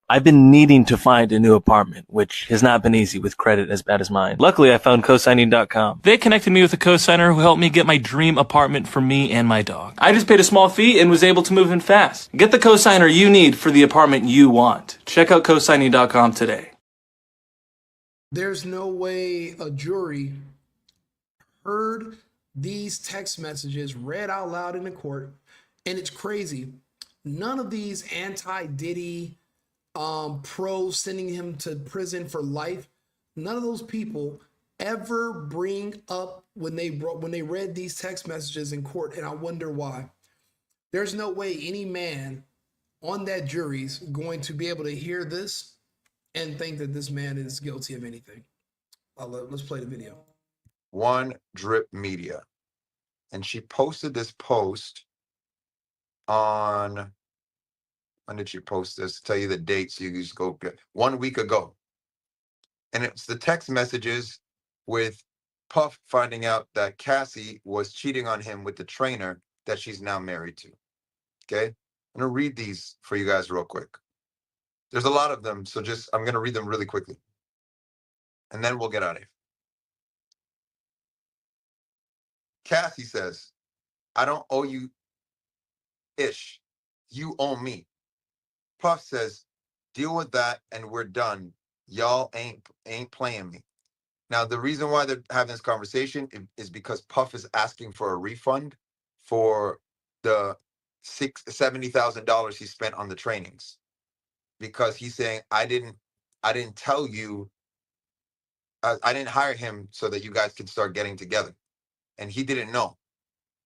I've been needing to find a new apartment, which has not been easy with credit as bad as mine. Luckily, I found cosigning.com. They connected me with a cosigner who helped me get my dream apartment for me and my dog. I just paid a small fee and was able to move in fast. Get the cosigner you need for the apartment you want. Check out cosigning.com today. There's no way a jury heard these text messages read out loud in the court. And it's crazy. None of these anti-Diddy pro sending him to prison for life, none of those people ever bring up when they read these text messages in court, and I wonder why. There's no way any man on that jury's going to be able to hear this and think that this man is guilty of anything. Let's play the video. One Drip Media, and she posted this post on, when did she post this? Tell you the date so you can just go get 1 week ago. And it's the text messages with Puff finding out that Cassie was cheating on him with the trainer that she's now married to. Okay? I'm gonna read these for you guys real quick. There's a lot of them, so I'm gonna read them really quickly. And then we'll get out of here. Cassie says, I don't owe you ish. You owe me. Puff says, deal with that and we're done. Y'all ain't playing me. Now, the reason why they're having this conversation is because Puff is asking for a refund for the $70,000 he spent on the trainings. Because he's saying, I didn't tell you, I didn't hire him so that you guys could start getting together. And he didn't know.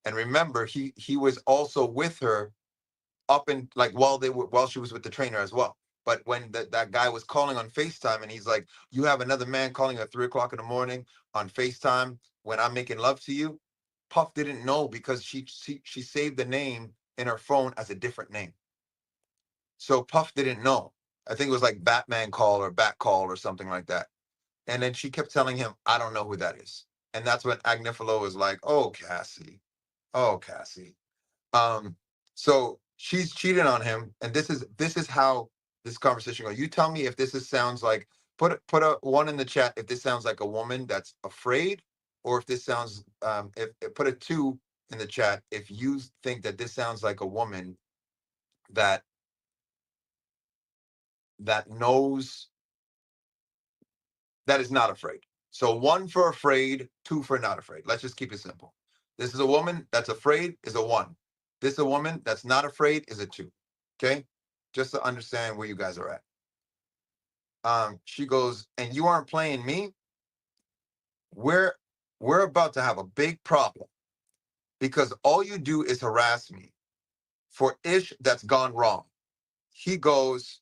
And remember, he was also with her up and like while she was with the trainer as well. But when that guy was calling on FaceTime and he's like, you have another man calling at 3 o'clock in the morning on FaceTime when I'm making love to you, Puff didn't know because she saved the name in her phone as a different name. So Puff didn't know. I think it was like Batman call or Bat call or something like that. And then she kept telling him, I don't know who that is. And that's when Agnifilo was like, oh, Cassie. So she's cheating on him. And this is how this conversation goes. You tell me if sounds like, put a 1 in the chat if this sounds like a woman that's afraid, or if this sounds, put a 2 in the chat if you think that this sounds like a woman that knows, that is not afraid. So 1 for afraid, 2 for not afraid. Let's just keep it simple. This is a woman that's afraid is a 1. This is a woman that's not afraid is a 2. Okay? Just to understand where you guys are at. She goes, and you aren't playing me? We're about to have a big problem because all you do is harass me for ish that's gone wrong. He goes,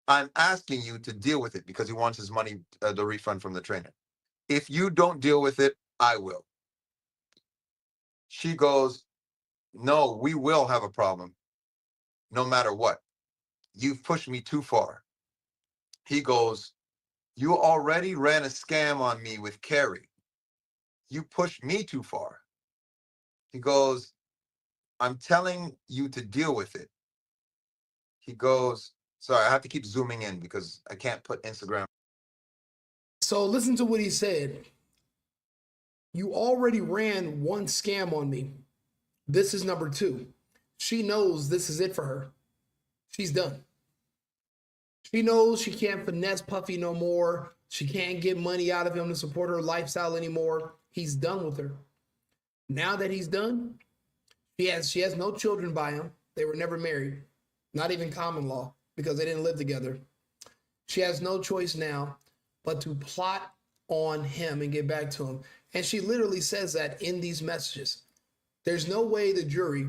I'm asking you to deal with it because he wants his money, the refund from the trainer. If you don't deal with it, I will. She goes, no, we will have a problem no matter what. You've pushed me too far. He goes, you already ran a scam on me with Carrie. You pushed me too far. He goes, I'm telling you to deal with it. He goes, sorry, I have to keep zooming in because I can't put Instagram. So listen to what he said. You already ran 1 scam on me. This is number 2. She knows this is it for her. She's done. She knows she can't finesse Puffy no more. She can't get money out of him to support her lifestyle anymore. He's done with her. Now that he's done, she has no children by him. They were never married, not even common law, because they didn't live together. She has no choice now but to plot on him and get back to him. And she literally says that in these messages. There's no way the jury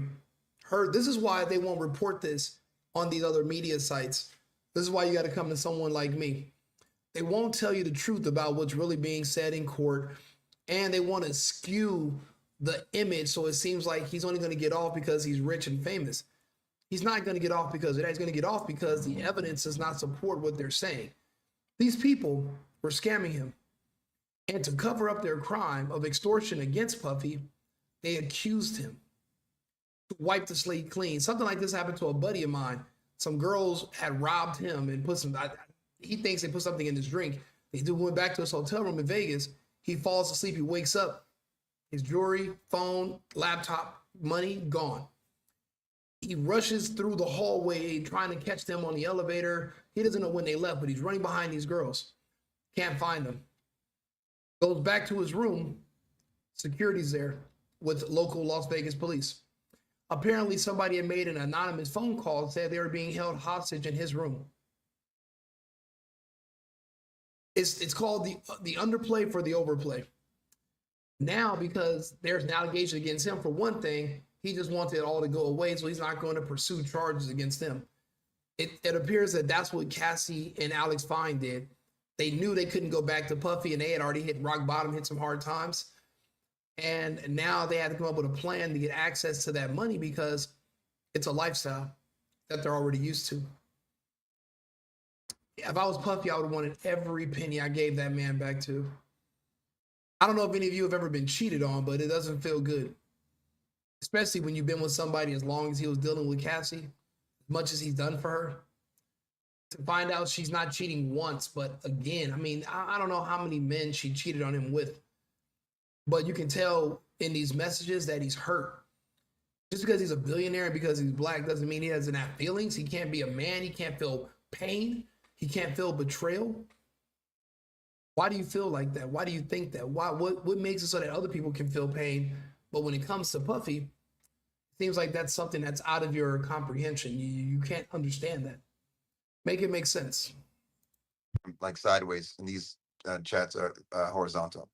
heard. This is why they won't report this on these other media sites. This is why you got to come to someone like me. They won't tell you the truth about what's really being said in court, and they want to skew the image so it seems like he's only going to get off because he's rich and famous. He's not going to get off because of that. He's going to get off because the evidence does not support what they're saying. These people were scamming him. And to cover up their crime of extortion against Puffy, they accused him to wipe the slate clean. Something like this happened to a buddy of mine Some girls had robbed him and put some. He thinks they put something in his drink. They went back to his hotel room in Vegas. He falls asleep. He wakes up. His jewelry, phone, laptop, money gone. He rushes through the hallway trying to catch them on the elevator. He doesn't know when they left, but he's running behind these girls. Can't find them. Goes back to his room. Security's there with local Las Vegas police. Apparently, somebody had made an anonymous phone call and said they were being held hostage in his room. It's called the underplay for the overplay. Now, because there's an allegation against him for one thing, he just wants it all to go away, so he's not going to pursue charges against them. It appears that that's what Cassie and Alex Fine did. They knew they couldn't go back to Puffy, and they had already hit rock bottom, hit some hard times. And now they had to come up with a plan to get access to that money because it's a lifestyle that they're already used to. If I was Puffy, I would have wanted every penny I gave that man back to. I don't know if any of you have ever been cheated on, but it doesn't feel good. Especially when you've been with somebody as long as he was dealing with Cassie, as much as he's done for her. To find out she's not cheating once, but again, I mean, I don't know how many men she cheated on him with. But you can tell in these messages that he's hurt. Just because he's a billionaire and because he's black doesn't mean he doesn't have feelings. He can't be a man. He can't feel pain. He can't feel betrayal. Why do you feel like that? Why do you think that? What makes it so that other people can feel pain? But when it comes to Puffy, it seems like that's something that's out of your comprehension. You can't understand that. Make it make sense. Like sideways, and these chats are horizontal.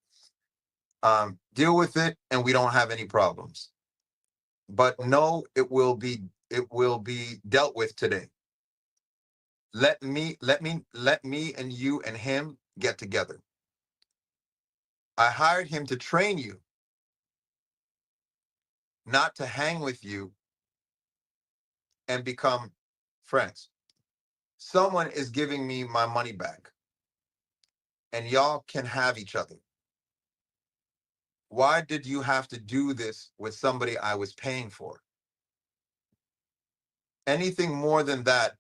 Deal with it, and we don't have any problems. But no, it will be dealt with today. Let me and you and him get together. I hired him to train you, not to hang with you and become friends. Someone is giving me my money back, and y'all can have each other. Why did you have to do this with somebody I was paying for? Anything more than that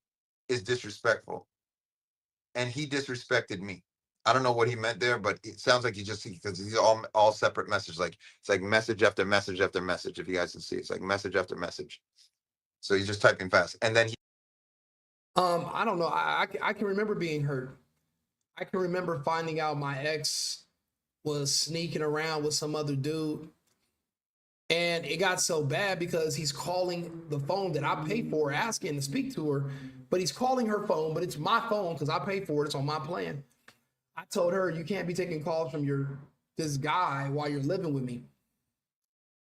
is disrespectful. And he disrespected me. I don't know what he meant there, but it sounds like because these are all separate messages. Like it's like message after message after message. If you guys can see, it's like message after message. So he's just typing fast, and then I don't know. I can remember being hurt. I can remember finding out my ex was sneaking around with some other dude. And it got so bad because he's calling the phone that I pay for, asking to speak to her. But he's calling her phone, but it's my phone because I pay for it. It's on my plan. I told her, you can't be taking calls from this guy while you're living with me.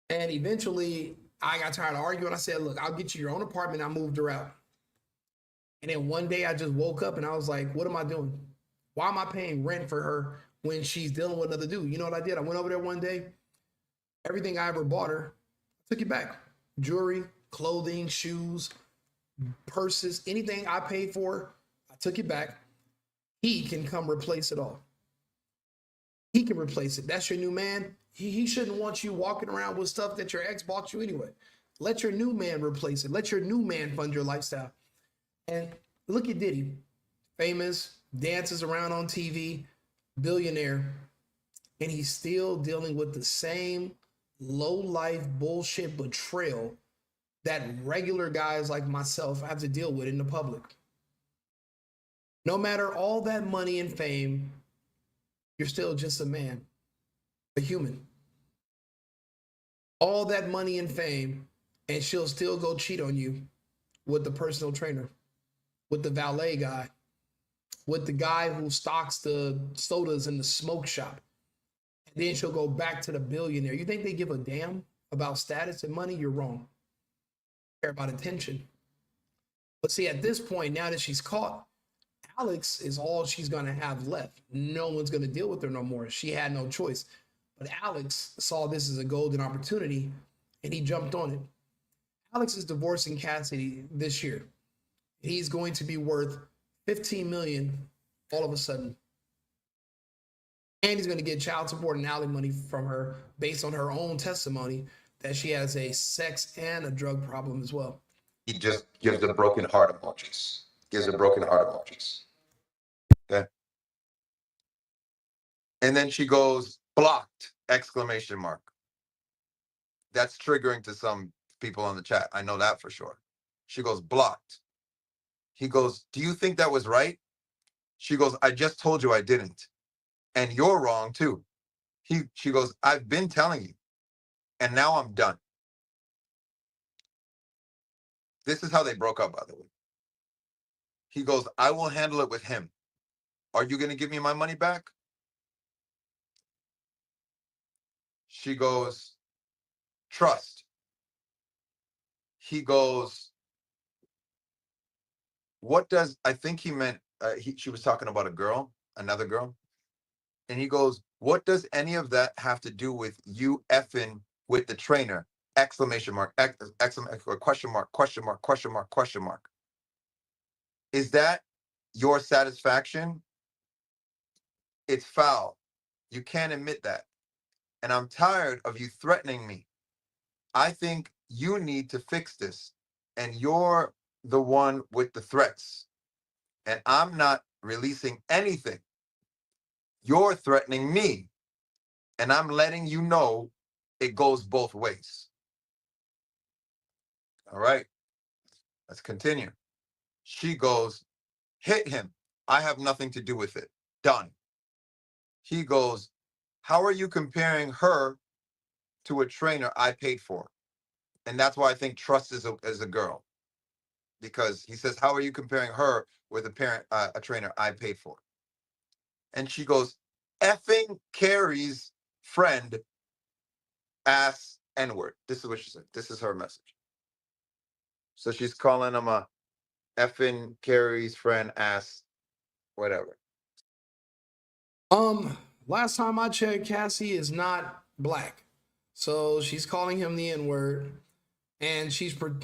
And eventually, I got tired of arguing. I said, look, I'll get you your own apartment. I moved her out. And then one day I just woke up and I was like, what am I doing? Why am I paying rent for her when she's dealing with another dude? You know what I did? I went over there one day. Everything I ever bought her, I took it back. Jewelry, clothing, shoes, purses, anything I paid for, I took it back. He can come replace it all. He can replace it. That's your new man. He shouldn't want you walking around with stuff that your ex bought you anyway. Let your new man replace it. Let your new man fund your lifestyle. And look at Diddy. Famous, dances around on TV, billionaire, and he's still dealing with the same low-life bullshit betrayal that regular guys like myself have to deal with in the public. No matter all that money and fame, you're still just a man, a human. All that money and fame, and she'll still go cheat on you with the personal trainer, with the valet guy, with the guy who stocks the sodas in the smoke shop. And then she'll go back to the billionaire. You think they give a damn about status and money? You're wrong. They care about attention. But see, at this point, now that she's caught, Alex is all she's going to have left. No one's going to deal with her no more. She had no choice. But Alex saw this as a golden opportunity, and he jumped on it. Alex is divorcing Cassie this year. He's going to be worth $15 million all of a sudden. And he's going to get child support and alimony from her based on her own testimony that she has a sex and a drug problem as well. He just gives the broken heart emojis. Gives the broken heart emojis. Okay. And then she goes, blocked! Exclamation mark. That's triggering to some people on the chat. I know that for sure. She goes, blocked. He goes, do you think that was right? She goes, I just told you I didn't. And you're wrong too. She goes, I've been telling you. And now I'm done. This is how they broke up, by the way. He goes, I will handle it with him. Are you going to give me my money back? She goes, trust. He goes, what does, I think he meant, she was talking about a girl, another girl. And he goes, what does any of that have to do with you effing with the trainer? Exclamation mark, exclamation, question mark, question mark, question mark, question mark. Is that your satisfaction? It's foul. You can't admit that. And I'm tired of you threatening me. I think you need to fix this. And you're the one with the threats. And I'm not releasing anything. You're threatening me. And I'm letting you know it goes both ways. All right. Let's continue. She goes, hit him. I have nothing to do with it. Done. He goes, how are you comparing her to a trainer I paid for? And that's why I think trust is a girl. Because he says, how are you comparing her with a trainer I paid for? And she goes, effing Carrie's friend ass N-word. This is what she said. This is her message. So she's calling him a effing Carrie's friend ass whatever. Last time I checked, Cassie is not black. So she's calling him the N-word. And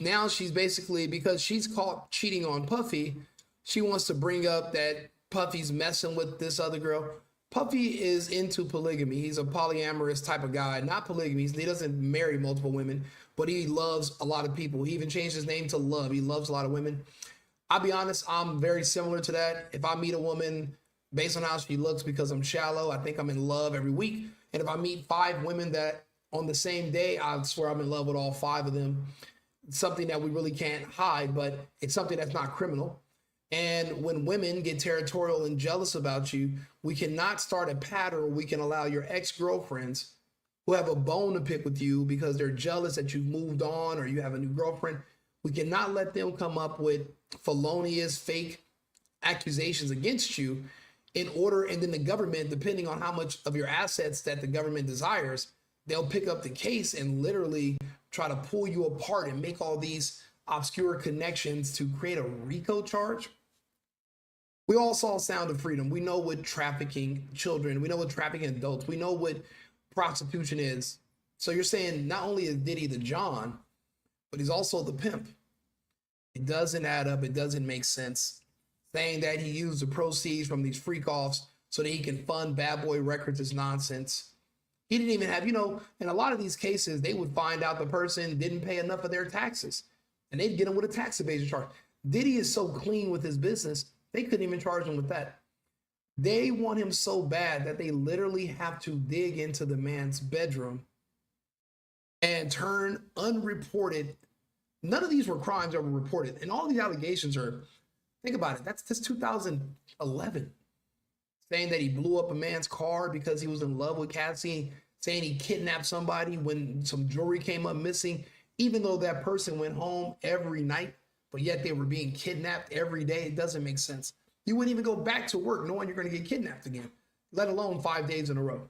now she's basically, because she's caught cheating on Puffy, she wants to bring up that Puffy's messing with this other girl. Puffy is into polygamy. He's a polyamorous type of guy, not polygamy. He doesn't marry multiple women, but he loves a lot of people. He even changed his name to Love. He loves a lot of women. I'll be honest, I'm very similar to that. If I meet a woman based on how she looks because I'm shallow, I think I'm in love every week. And if I meet 5 women that on the same day, I swear I'm in love with all 5 of them. It's something that we really can't hide, but it's something that's not criminal. And when women get territorial and jealous about you, we cannot start a pattern where we can allow your ex-girlfriends who have a bone to pick with you because they're jealous that you've moved on or you have a new girlfriend. We cannot let them come up with felonious, fake accusations against you and then the government, depending on how much of your assets that the government desires, they'll pick up the case and literally try to pull you apart and make all these obscure connections to create a RICO charge. We all saw Sound of Freedom. We know what trafficking children, we know what trafficking adults, we know what prostitution is. So you're saying not only is Diddy the John, but he's also the pimp. It doesn't add up. It doesn't make sense. Saying that he used the proceeds from these freak offs so that he can fund Bad Boy Records is nonsense. He didn't even have, in a lot of these cases, they would find out the person didn't pay enough of their taxes and they'd get him with a tax evasion charge. Diddy is so clean with his business, they couldn't even charge him with that. They want him so bad that they literally have to dig into the man's bedroom and turn unreported. None of these were crimes that were reported. And all these allegations are, think about it, that's 2011. Saying that he blew up a man's car because he was in love with Cassie, saying he kidnapped somebody when some jewelry came up missing, even though that person went home every night, but yet they were being kidnapped every day. It doesn't make sense. You wouldn't even go back to work knowing you're going to get kidnapped again, let alone 5 days in a row.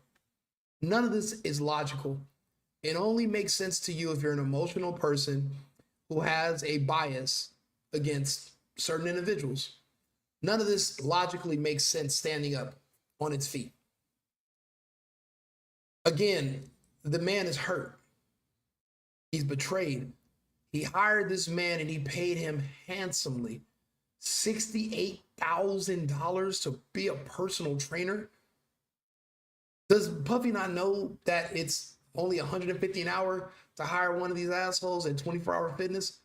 None of this is logical. It only makes sense to you if you're an emotional person who has a bias against certain individuals. None of this logically makes sense standing up on its feet. Again, the man is hurt. He's betrayed. He hired this man and he paid him handsomely, $68,000 to be a personal trainer. Does Puffy not know that it's only $150 an hour to hire one of these assholes at 24 Hour Fitness?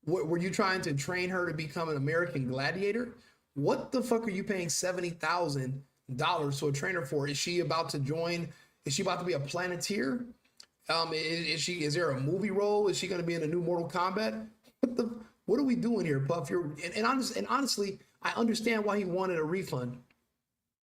Were you trying to train her to become an American gladiator? What the fuck are you paying $70,000 to a trainer for? Is she about to join? Is she about to be a Planeteer? Is there a movie role? Is she going to be in a new Mortal Kombat? What are we doing here, Puff? Honestly, I understand why he wanted a refund.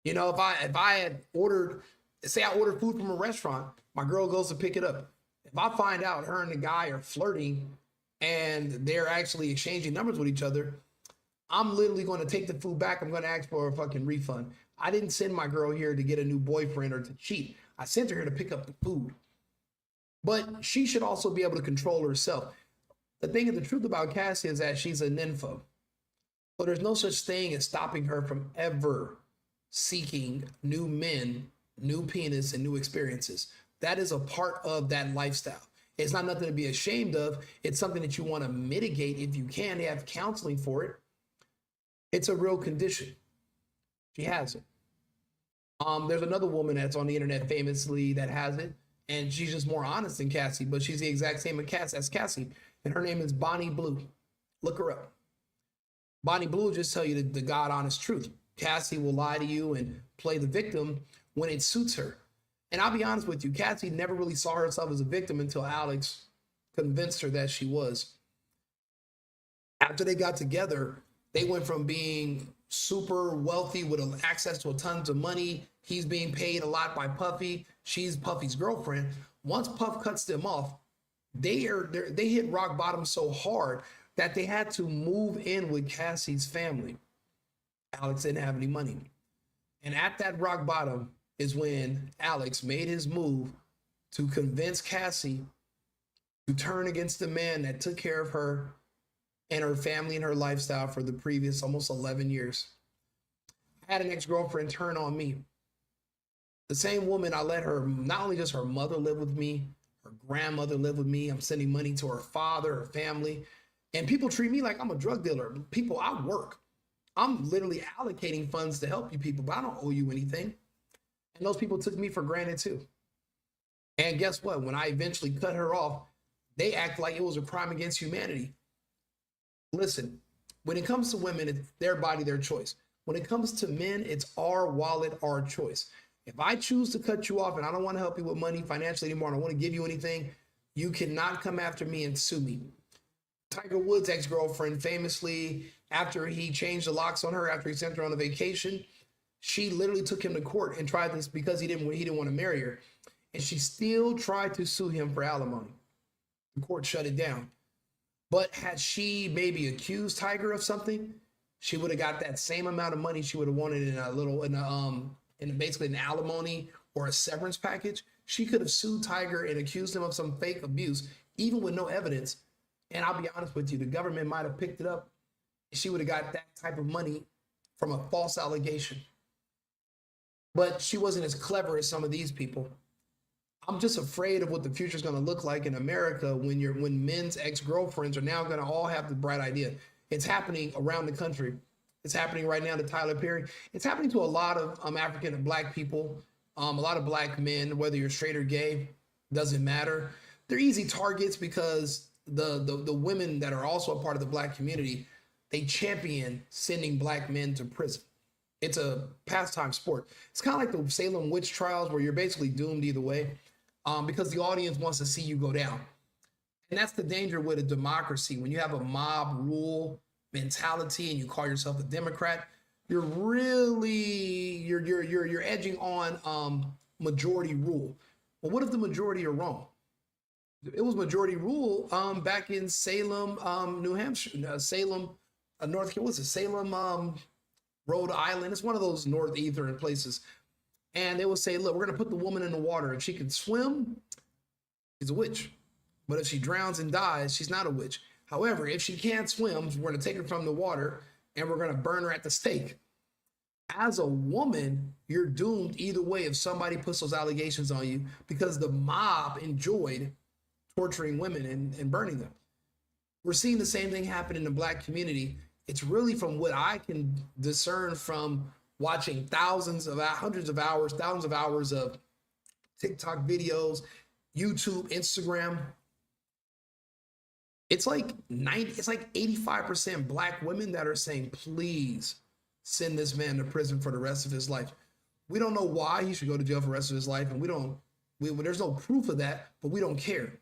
You know, if I had ordered, say I ordered food from a restaurant, my girl goes to pick it up. If I find out her and the guy are flirting and they're actually exchanging numbers with each other, I'm literally going to take the food back. I'm going to ask for a fucking refund. I didn't send my girl here to get a new boyfriend or to cheat. I sent her here to pick up the food. But she should also be able to control herself. The thing and the truth about Cassie is that she's a nympho. So there's no such thing as stopping her from ever seeking new men, new penis, and new experiences. That is a part of that lifestyle. It's not nothing to be ashamed of. It's something that you want to mitigate if you can. They have counseling for it. It's a real condition. She has it. There's another woman that's on the internet famously that has it, and she's just more honest than Cassie, but she's the exact same as Cassie, and her name is Bonnie Blue. Look her up. Bonnie Blue will just tell you the God honest truth. Cassie will lie to you and play the victim when it suits her. And I'll be honest with you, Cassie never really saw herself as a victim until Alex convinced her that she was. After they got together, they went from being super wealthy with access to tons of money. He's being paid a lot by Puffy. She's Puffy's girlfriend. Once Puff cuts them off, they hit rock bottom so hard that they had to move in with Cassie's family. Alex didn't have any money. And at that rock bottom is when Alex made his move to convince Cassie to turn against the man that took care of her and her family and her lifestyle for the previous almost 11 years. I had an ex-girlfriend turn on me. The same woman, I let her, not only just her mother live with me, her grandmother live with me. I'm sending money to her father, her family. And people treat me like I'm a drug dealer. People, I work. I'm literally allocating funds to help you people, but I don't owe you anything. And those people took me for granted too. And guess what? When I eventually cut her off, they act like it was a crime against humanity. Listen, when it comes to women, it's their body, their choice. When it comes to men, it's our wallet, our choice. If I choose to cut you off and I don't want to help you with money financially anymore, I don't want to give you anything, you cannot come after me and sue me. Tiger Woods' ex-girlfriend famously, after he changed the locks on her, after he sent her on a vacation, she literally took him to court and tried this because he didn't want to marry her. And she still tried to sue him for alimony. The court shut it down. But had she maybe accused Tiger of something, she would have got that same amount of money she would have wanted in basically an alimony or a severance package. She could have sued Tiger and accused him of some fake abuse, even with no evidence. And I'll be honest with you, the government might have picked it up. She would have got that type of money from a false allegation. But she wasn't as clever as some of these people. I'm just afraid of what the future is going to look like in America when men's ex-girlfriends are now going to all have the bright idea. It's happening around the country. It's happening right now to Tyler Perry. It's happening to a lot of African and black people, a lot of black men, whether you're straight or gay, doesn't matter. They're easy targets because the women that are also a part of the black community, they champion sending black men to prison. It's a pastime sport. It's kind of like the Salem witch trials where you're basically doomed either way because the audience wants to see you go down. And that's the danger with a democracy. When you have a mob rule mentality and you call yourself a Democrat, you're really, you're edging on majority rule. Well, what if the majority are wrong? It was majority rule back in Salem, New Hampshire, Salem, North Carolina, what's it, Salem, Rhode Island. It's one of those northeastern places. And they will say, look, we're going to put the woman in the water. If she can swim, she's a witch. But if she drowns and dies, she's not a witch. However, if she can't swim, we're going to take her from the water and we're going to burn her at the stake. As a woman, you're doomed either way if somebody puts those allegations on you because the mob enjoyed torturing women and burning them. We're seeing the same thing happen in the black community. It's really from what I can discern from watching hundreds of hours, thousands of hours of TikTok videos, YouTube, Instagram. It's like 85% black women that are saying, please send this man to prison for the rest of his life. We don't know why he should go to jail for the rest of his life, and there's no proof of that, but we don't care.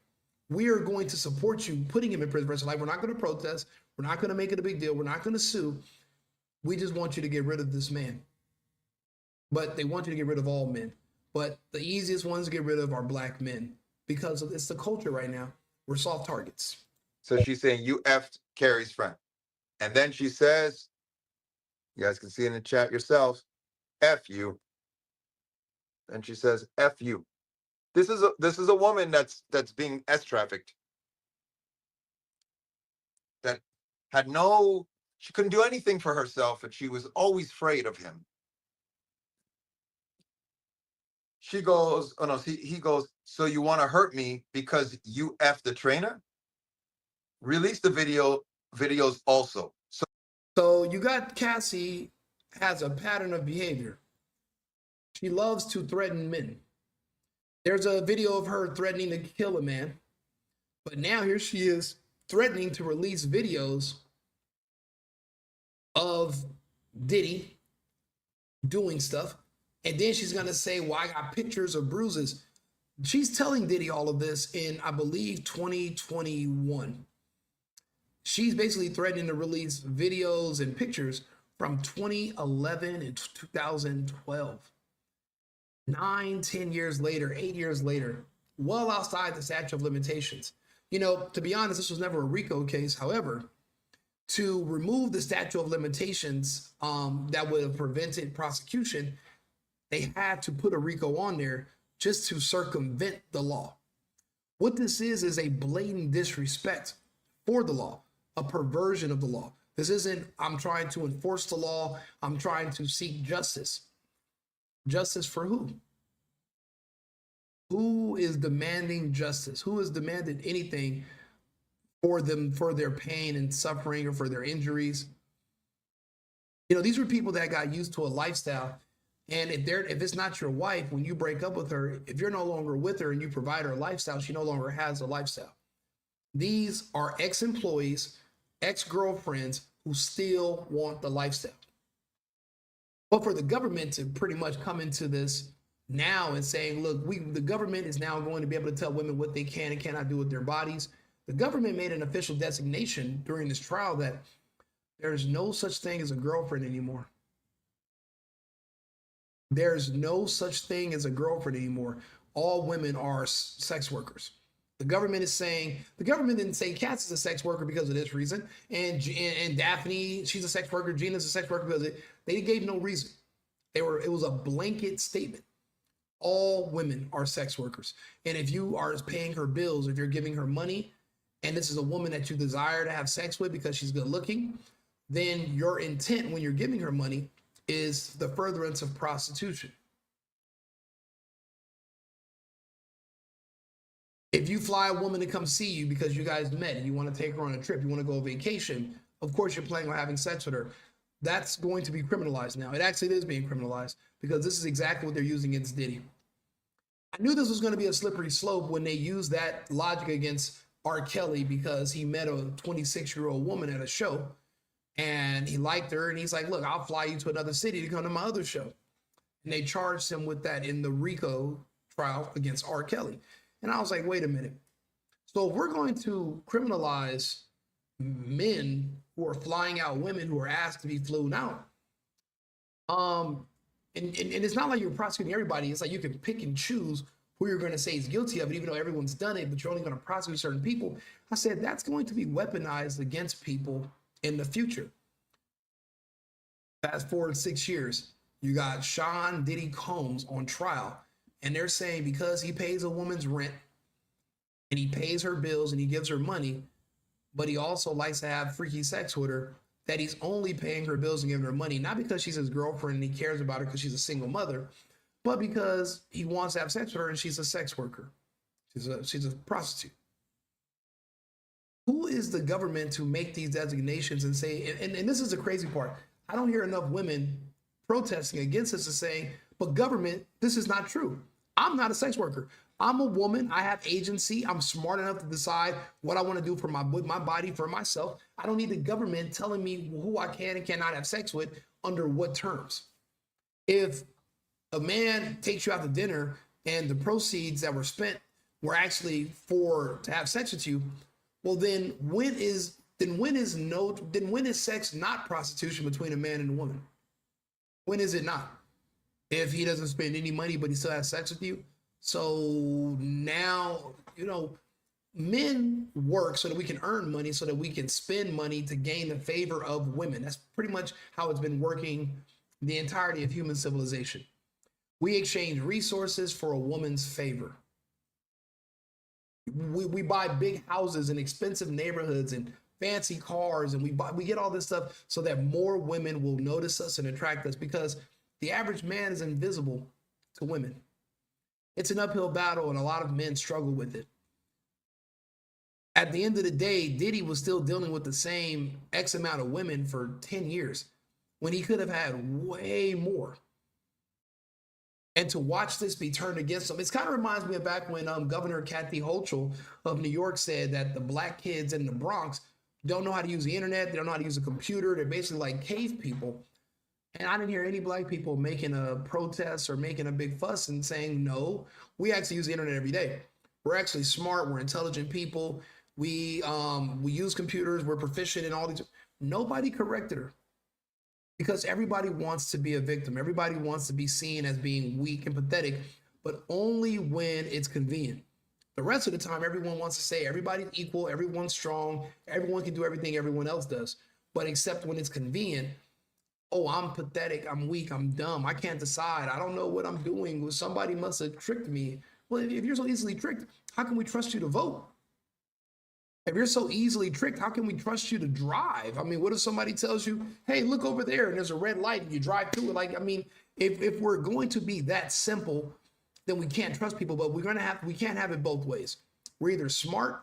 We are going to support you putting him in prison for the rest of his life. We're not going to protest. We're not going to make it a big deal. We're not going to sue. We just want you to get rid of this man. But they want you to get rid of all men. But the easiest ones to get rid of are black men because it's the culture right now. We're soft targets. So she's saying you effed Carrie's friend. And then she says, you guys can see in the chat yourselves, F you. And she says, F you. This is a woman that's being trafficked. That she couldn't do anything for herself, and she was always afraid of him. She goes, oh no, he goes, so you want to hurt me because you F the trainer? Release the videos also. So you got Cassie has a pattern of behavior. She loves to threaten men. There's a video of her threatening to kill a man. But now here she is threatening to release videos of Diddy doing stuff. And then she's going to say, well, I got pictures of bruises. She's telling Diddy all of this in, I believe, 2021. She's basically threatening to release videos and pictures from 2011 and 2012. 9, 10 years later, 8 years later, well outside the statute of limitations. You know, to be honest, this was never a RICO case. However, to remove the statute of limitations that would have prevented prosecution, they had to put a RICO on there just to circumvent the law. What this is a blatant disrespect for the law, a perversion of the law. This isn't, I'm trying to enforce the law. I'm trying to seek justice. Justice for who? Who is demanding justice? Who has demanded anything for them, for their pain and suffering or for their injuries? You know, these were people that got used to a lifestyle. And if it's not your wife, when you break up with her, if you're no longer with her and you provide her a lifestyle, she no longer has a lifestyle. These are ex-employees, ex-girlfriends who still want the lifestyle. But for the government to pretty much come into this now and saying, look, the government is now going to be able to tell women what they can and cannot do with their bodies. The government made an official designation during this trial that there's no such thing as a girlfriend anymore. There's no such thing as a girlfriend anymore. All women are sex workers. The government is saying, the government didn't say Cassie's a sex worker because of this reason. And Daphne, she's a sex worker. Gina's a sex worker because they gave no reason. It was a blanket statement. All women are sex workers. And if you are paying her bills, if you're giving her money, and this is a woman that you desire to have sex with because she's good looking, then your intent when you're giving her money is the furtherance of prostitution. If you fly a woman to come see you because you guys met and you want to take her on a trip, you want to go on vacation, of course you're planning on having sex with her. That's going to be criminalized now. It actually is being criminalized because this is exactly what they're using against Diddy. I knew this was going to be a slippery slope when they used that logic against R. Kelly because he met a 26-year-old woman at a show and he liked her and he's like, look, I'll fly you to another city to come to my other show. And they charged him with that in the RICO trial against R. Kelly. And I was like, wait a minute. So if we're going to criminalize men who are flying out women who are asked to be flown out, and it's not like you're prosecuting everybody. It's like you can pick and choose who you're going to say is guilty of it, even though everyone's done it, but you're only going to prosecute certain people. I said, that's going to be weaponized against people in the future. Fast forward 6 years, you got Sean Diddy Combs on trial. And they're saying because he pays a woman's rent and he pays her bills and he gives her money, but he also likes to have freaky sex with her, that he's only paying her bills and giving her money, not because she's his girlfriend and he cares about her because she's a single mother, but because he wants to have sex with her and she's a sex worker. She's a prostitute. Who is the government to make these designations and say, and this is the crazy part, I don't hear enough women protesting against this and saying, but government, this is not true. I'm not a sex worker. I'm a woman. I have agency. I'm smart enough to decide what I want to do for with my body, for myself. I don't need the government telling me who I can and cannot have sex with under what terms. If a man takes you out to dinner and the proceeds that were spent were actually to have sex with you, well, then when is sex not prostitution between a man and a woman? When is it not? If he doesn't spend any money but he still has sex with you. So now, men work so that we can earn money, so that we can spend money to gain the favor of women. That's pretty much how it's been working the entirety of human civilization. We exchange resources for a woman's favor. We buy big houses in expensive neighborhoods and fancy cars, and we get all this stuff so that more women will notice us and attract us, because the average man is invisible to women. It's an uphill battle, and a lot of men struggle with it. At the end of the day, Diddy was still dealing with the same X amount of women for 10 years when he could have had way more. And to watch this be turned against him, it kind of reminds me of back when Governor Kathy Hochul of New York said that the black kids in the Bronx don't know how to use the internet. They don't know how to use a computer. They're basically like cave people. And I didn't hear any black people making a protest or making a big fuss and saying, no, we actually use the internet every day. We're actually smart. We're intelligent people. We use computers. We're proficient in all these. Nobody corrected her, because everybody wants to be a victim. Everybody wants to be seen as being weak and pathetic, but only when it's convenient. The rest of the time, everyone wants to say everybody's equal, everyone's strong, everyone can do everything everyone else does. But except when it's convenient, oh, I'm pathetic, I'm weak, I'm dumb, I can't decide, I don't know what I'm doing, well, somebody must have tricked me. Well, if you're so easily tricked, how can we trust you to vote? If you're so easily tricked, how can we trust you to drive? I mean, what if somebody tells you, hey, look over there and there's a red light and you drive through it? Like, I mean, if we're going to be that simple, then we can't trust people, but we can't have it both ways. We're either smart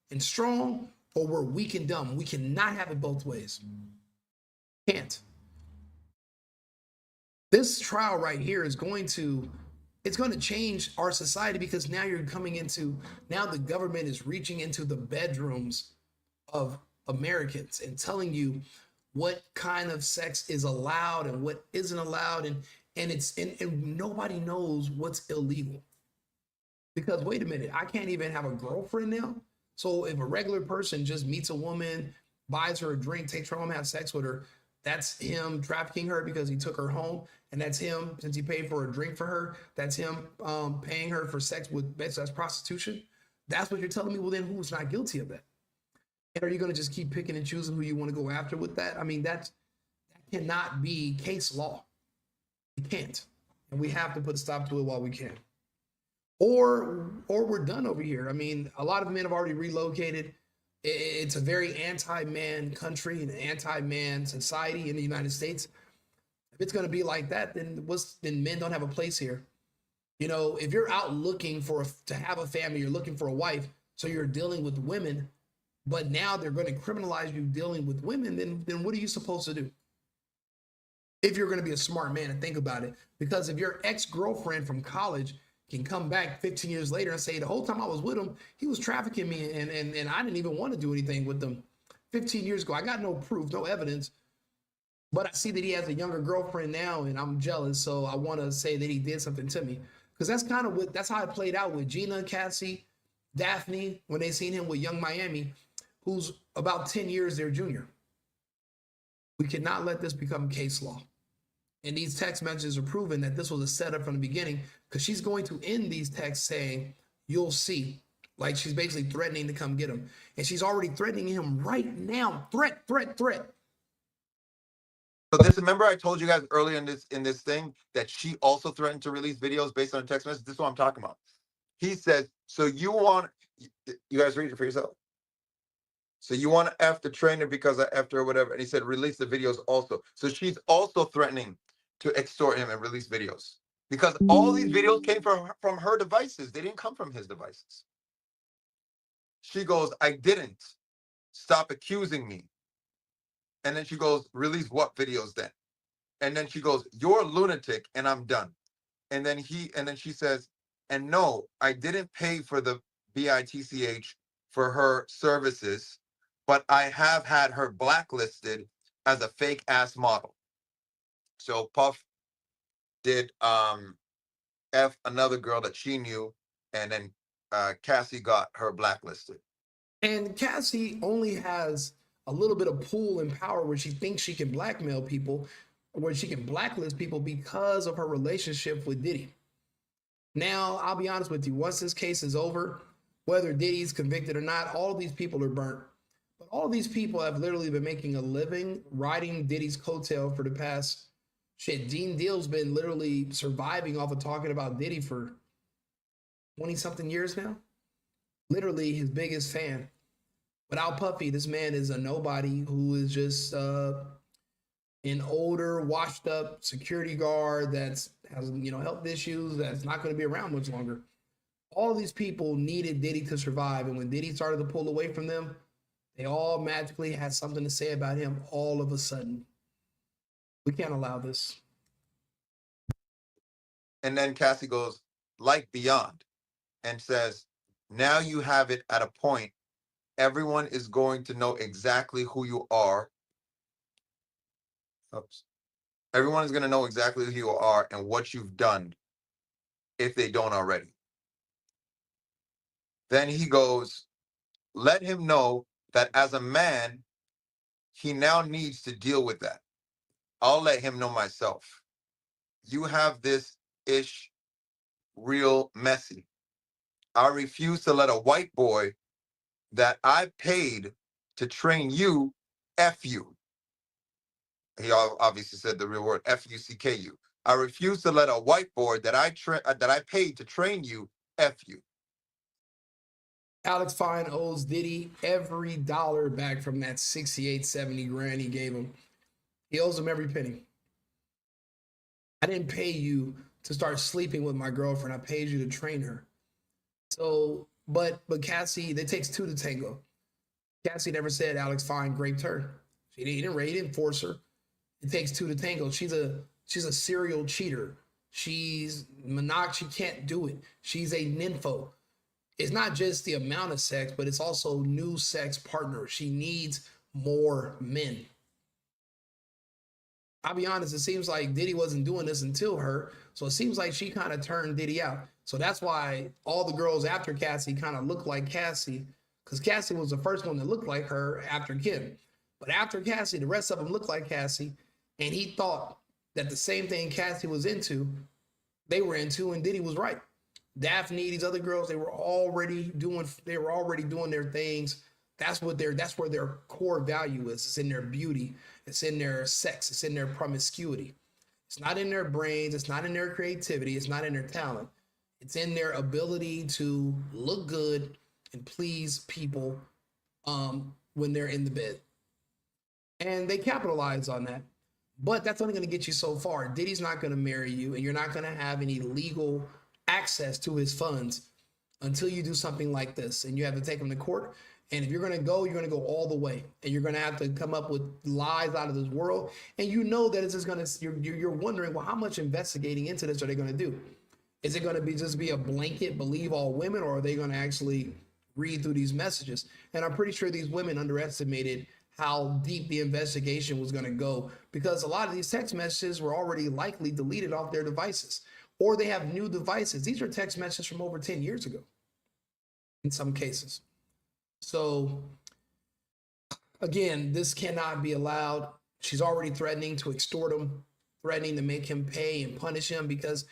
and strong, or we're weak and dumb. We cannot have it both ways. Can't. This trial right here is going to change our society, because now now the government is reaching into the bedrooms of Americans and telling you what kind of sex is allowed and what isn't allowed, and nobody knows what's illegal. Because wait a minute, I can't even have a girlfriend now. So if a regular person just meets a woman, buys her a drink, takes her home, has sex with her, that's him trafficking her because he took her home. And that's him, since he paid for a drink for her, that's him paying her for sex with, that's prostitution. That's what you're telling me. Well, then who's not guilty of that? And are you going to just keep picking and choosing who you want to go after with that? I mean, that cannot be case law. It can't. And we have to put a stop to it while we can. Or we're done over here. I mean, a lot of men have already relocated. It's a very anti-man country and anti-man society in the United States. If it's going to be like that, then men don't have a place here. If you're out looking to have a family, you're looking for a wife, so you're dealing with women, but now they're going to criminalize you dealing with women, then what are you supposed to do? If you're going to be a smart man and think about it, because if your ex-girlfriend from college can come back 15 years later and say, the whole time I was with him, he was trafficking me and I didn't even want to do anything with them 15 years ago. I got no proof, no evidence. But I see that he has a younger girlfriend now, and I'm jealous. So I want to say that he did something to me, because that's how it played out with Gina, Cassie, Daphne, when they seen him with Young Miami, who's about 10 years their junior. We cannot let this become case law. And these text messages are proving that this was a setup from the beginning, because she's going to end these texts saying, you'll see. Like, she's basically threatening to come get him. And she's already threatening him right now. Threat. So remember I told you guys earlier in this thing that she also threatened to release videos based on a text message? This is what I'm talking about. He says, so you guys read it for yourself. So you want to F the trainer because I F'd her or whatever. And he said, release the videos also. So she's also threatening to extort him and release videos, because all these videos came from her devices. They didn't come from his devices. She goes, I didn't. Stop accusing me. And then she goes, release what videos then? And then she goes, you're a lunatic and I'm done. And then she says, And no, I didn't pay for the BITCH for her services, but I have had her blacklisted as a fake ass model. So Puff did F another girl that she knew, and then Cassie got her blacklisted. And Cassie only has a little bit of pull and power where she thinks she can blackmail people, where she can blacklist people because of her relationship with Diddy. Now, I'll be honest with you, once this case is over, whether Diddy's convicted or not, all these people are burnt. But all these people have literally been making a living riding Diddy's coattail for the past shit. Gene Deal's been literally surviving off of talking about Diddy for 20 something years now. Literally his biggest fan. Without Puffy, this man is a nobody who is just an older, washed up security guard that's has health issues, that's not going to be around much longer. All these people needed Diddy to survive, and when Diddy started to pull away from them, they all magically had something to say about him all of a sudden. We can't allow this. And then Cassie goes, like beyond, and says, now you have it at a point. Everyone is going to know exactly who you are. Oops. Everyone is going to know exactly who you are and what you've done if they don't already. Then he goes, let him know that as a man, he now needs to deal with that. I'll let him know myself. You have this ish real messy. I refuse to let a white boy that I paid to train you F you. He obviously said the real word, F-U-C-K-U. I refuse to let a white boy that I paid to train you F you. Alex Fine owes Diddy every dollar back from that 68, 70 grand he gave him. He owes him every penny. I didn't pay you to start sleeping with my girlfriend. I paid you to train her. So, but Cassie, it takes two to tango. Cassie never said Alex Fine raped her. He didn't force her. It takes two to tango. She's a serial cheater. She's she can't do it. She's a nympho. It's not just the amount of sex, but it's also new sex partners. She needs more men. I'll be honest, it seems like Diddy wasn't doing this until her. So it seems like she kind of turned Diddy out. So that's why all the girls after Cassie kind of look like Cassie, because Cassie was the first one that looked like her after Kim. But after Cassie, the rest of them looked like Cassie. And he thought that the same thing Cassie was into, they were into, and Diddy was right. Daphne, these other girls, they were already doing their things. That's where their core value is. It's in their beauty, it's in their sex, it's in their promiscuity. It's not in their brains, it's not in their creativity, it's not in their talent. It's in their ability to look good and please people when they're in the bed. And they capitalize on that. But that's only going to get you so far. Diddy's not going to marry you, and you're not going to have any legal access to his funds until you do something like this. And you have to take him to court. And if you're going to go, you're going to go all the way. And you're going to have to come up with lies out of this world. And you know that it's just going to, you're wondering, well, how much investigating into this are they going to do? Is it going to be just be a blanket believe all women, or are they going to actually read through these messages? And I'm pretty sure these women underestimated how deep the investigation was going to go, because a lot of these text messages were already likely deleted off their devices, or they have new devices. These are text messages from over 10 years ago in some cases. So again, this cannot be allowed. She's already threatening to extort him, threatening to make him pay and punish him because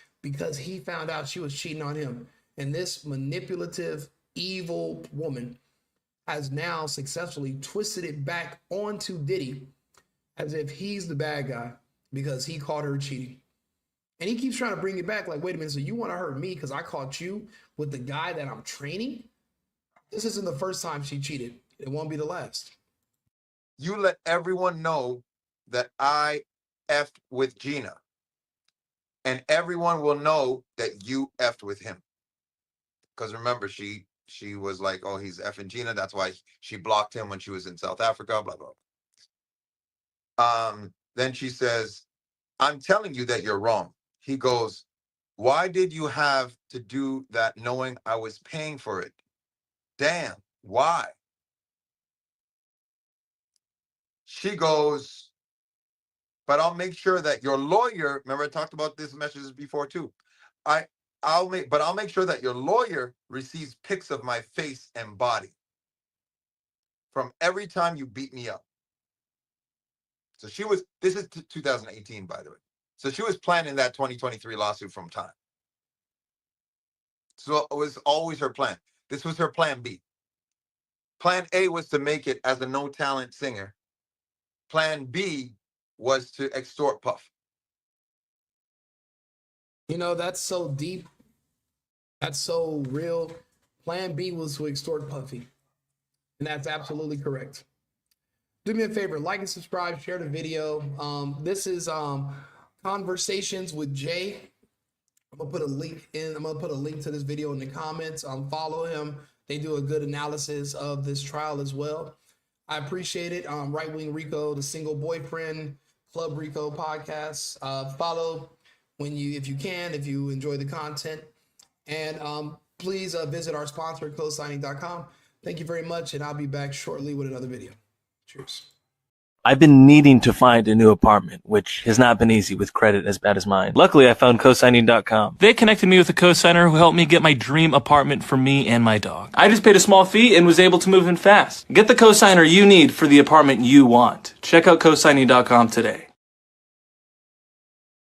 he found out she was cheating on him. And this manipulative, evil woman has now successfully twisted it back onto Diddy as if he's the bad guy because he caught her cheating. And he keeps trying to bring it back like, wait a minute, so you want to hurt me because I caught you with the guy that I'm training? This isn't the first time she cheated. It won't be the last. You let everyone know that I effed with Gina. And everyone will know that you effed with him. Because remember, she was like, oh, he's effing Gina. That's why she blocked him when she was in South Africa, blah, blah. Then she says, I'm telling you that you're wrong. He goes, Why did you have to do that knowing I was paying for it? Damn, why? She goes, but I'll make sure that your lawyer, remember I talked about this messages before too. I'll make sure that your lawyer receives pics of my face and body from every time you beat me up. So this is 2018, by the way. So she was planning that 2023 lawsuit from time. So it was always her plan. This was her plan B. Plan A was to make it as a no talent singer. Plan B was to extort Puff. You know, that's so deep. That's so real. Plan B was to extort Puffy. And that's absolutely correct. Do me a favor, like and subscribe, share the video. This is Conversations with Jay. I'm gonna put a link to this video in the comments. Follow him. They do a good analysis of this trial as well. I appreciate it. Right Wing Rico, the Single Boyfriend, Club Rico podcast. Follow if you can, if you enjoy the content. And please visit our sponsor, cosigning.com. Thank you very much, and I'll be back shortly with another video. Cheers. I've been needing to find a new apartment, which has not been easy with credit as bad as mine. Luckily, I found cosigning.com. They connected me with a cosigner who helped me get my dream apartment for me and my dog. I just paid a small fee and was able to move in fast. Get the cosigner you need for the apartment you want. Check out cosigning.com today.